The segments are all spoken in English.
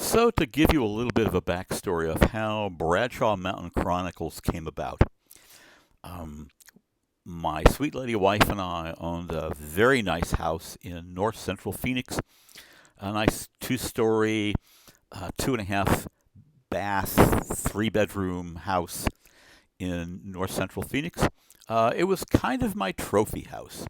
So, to give you a little bit of a backstory of how Bradshaw Mountain Chronicles came about, um, my sweet lady wife and I owned a very nice house in north central Phoenix, a nice two-story, 2.5 bath, three-bedroom house in north central Phoenix. It was kind of my trophy house.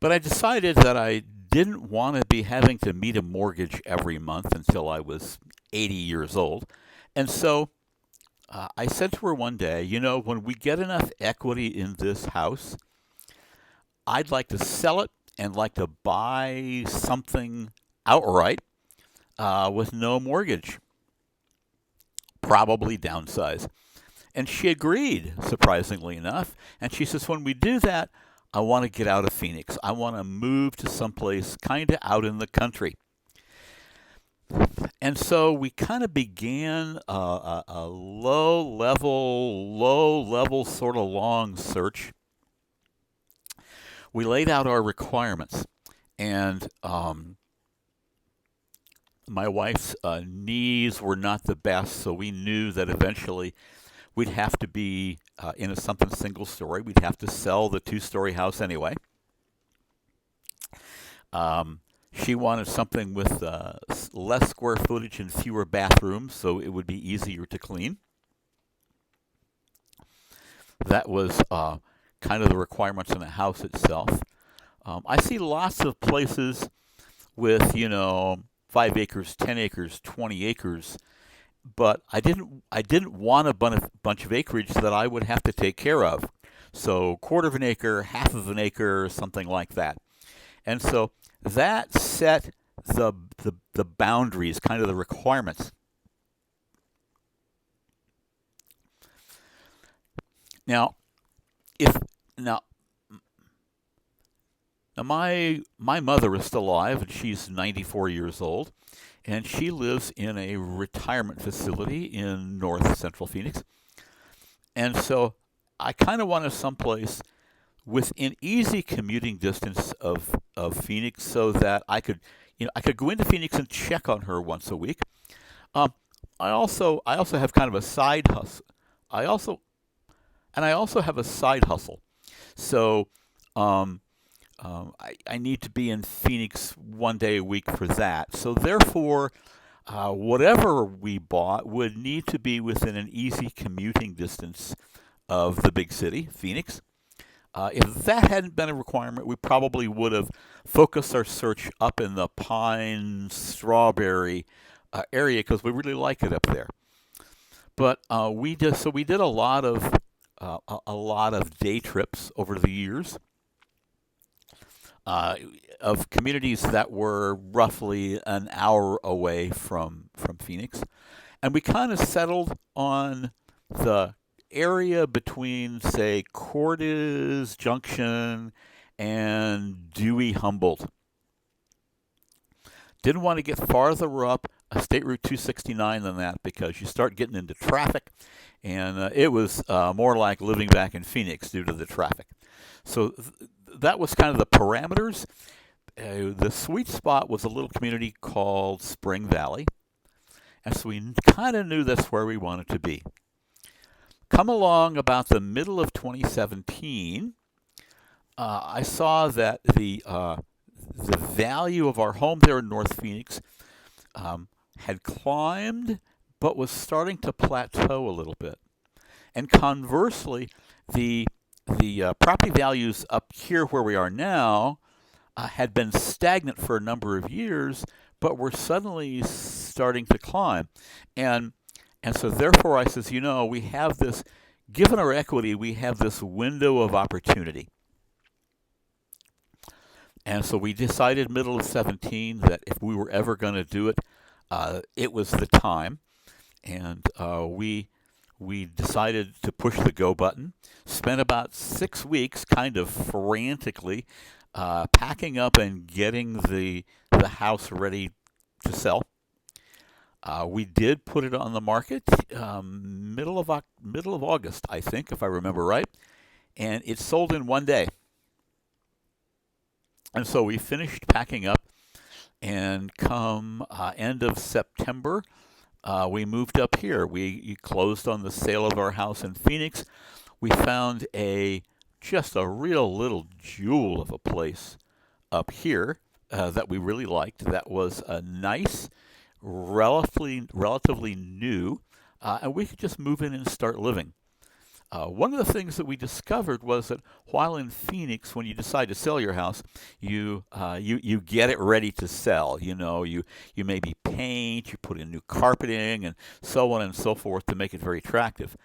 But I decided that I didn't want to be having to meet a mortgage every month until I was 80 years old. And so I said to her one day, when we get enough equity in this house, I'd like to sell it and like to buy something outright with no mortgage, probably downsize. And she agreed, surprisingly enough. And she says, when we do that, I want to get out of Phoenix. I want to move to someplace kind of out in the country. And so we kind of began a low level sort of long search. We laid out our requirements, and my wife's knees were not the best, so we knew that eventually we'd have to be in a something single story. We'd have to sell the two-story house anyway. She wanted something with less square footage and fewer bathrooms, so it would be easier to clean. That was kind of the requirements in the house itself. I see lots of places with, 5 acres, 10 acres, 20 acres, but I didn't want a bunch of acreage that I would have to take care of. So quarter of an acre, half of an acre, something like that. And so that set the boundaries, kind of the requirements. Now, if now now my mother is still alive, and she's 94 years old, and she lives in a retirement facility in north central Phoenix. And so I kind of wanted someplace within easy commuting distance of Phoenix, so that I could go into Phoenix and check on her once a week. Um, I also have kind of a side hustle. I also I also have a side hustle. So um, I need to be in Phoenix one day a week for that. So therefore, whatever we bought would need to be within an easy commuting distance of the big city, Phoenix. If that hadn't been a requirement, we probably would have focused our search up in the Pine Strawberry area, because we really like it up there. But we did a lot of day trips over the years, uh, of communities that were roughly an hour away from Phoenix, and we kind of settled on the area between, say, Cordes Junction and Dewey Humboldt. Didn't want to get farther up State Route 269 than that, because you start getting into traffic, and it was more like living back in Phoenix due to the traffic. So that was kind of the parameters. The sweet spot was a little community called Spring Valley, and so we kind of knew that's where we wanted to be. Come along about the middle of 2017, I saw that the value of our home there in North Phoenix had climbed, but was starting to plateau a little bit. And conversely, the property values up here where we are now had been stagnant for a number of years, but were suddenly starting to climb. And and so therefore I says, we have this, given our equity, we have this window of opportunity. And so we decided middle of 17 that if we were ever going to do it, it was the time. And we decided to push the go button. Spent about 6 weeks kind of frantically packing up and getting the house ready to sell. We did put it on the market middle of August, I think, if I remember right, and it sold in one day. And so we finished packing up, And come end of September, we moved up here. We closed on the sale of our house in Phoenix. We found just a real little jewel of a place up here that we really liked. That was nice, relatively new, and we could just move in and start living. One of the things that we discovered was that while in Phoenix, when you decide to sell your house, you get it ready to sell. You maybe paint, you put in new carpeting, and so on and so forth to make it very attractive.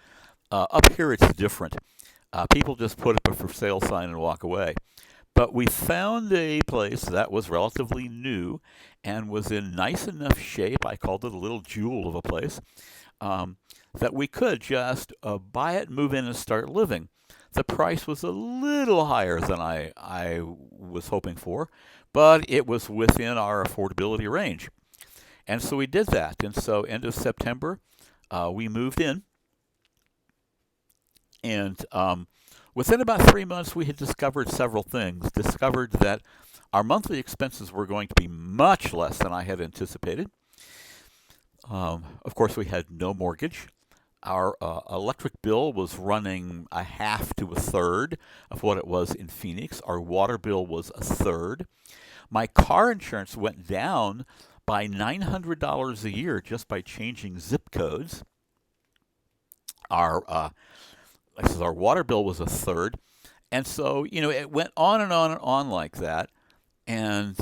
Up here, it's different. People just put up a for sale sign and walk away. But we found a place that was relatively new and was in nice enough shape. I called it a little jewel of a place. Um, that we could just buy it, move in, and start living. The price was a little higher than I was hoping for, but it was within our affordability range. And so we did that. And so, end of September, we moved in. And within about 3 months, we had discovered several things. Discovered that our monthly expenses were going to be much less than I had anticipated. Of course, we had no mortgage. Our electric bill was running a half to a third of what it was in Phoenix. Our water bill was a third. My car insurance went down by $900 a year just by changing zip codes. Our like I said, our water bill was a third, and so it went on and on and on like that, and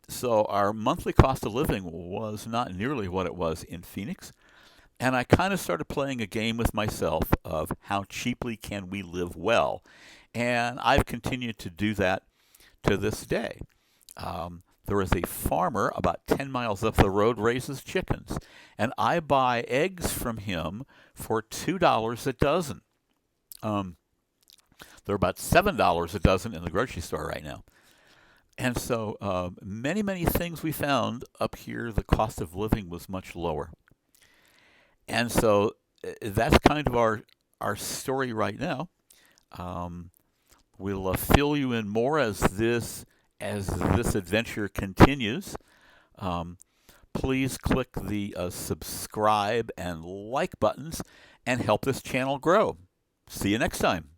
so our monthly cost of living was not nearly what it was in Phoenix. And I kind of started playing a game with myself of how cheaply can we live well. And I've continued to do that to this day. There is a farmer about 10 miles up the road raises chickens. And I buy eggs from him for $2 a dozen. They're about $7 a dozen in the grocery store right now. And so many, many things we found up here, the cost of living was much lower. And so that's kind of our story right now. We'll fill you in more as this adventure continues. Please click the subscribe and like buttons and help this channel grow. See you next time.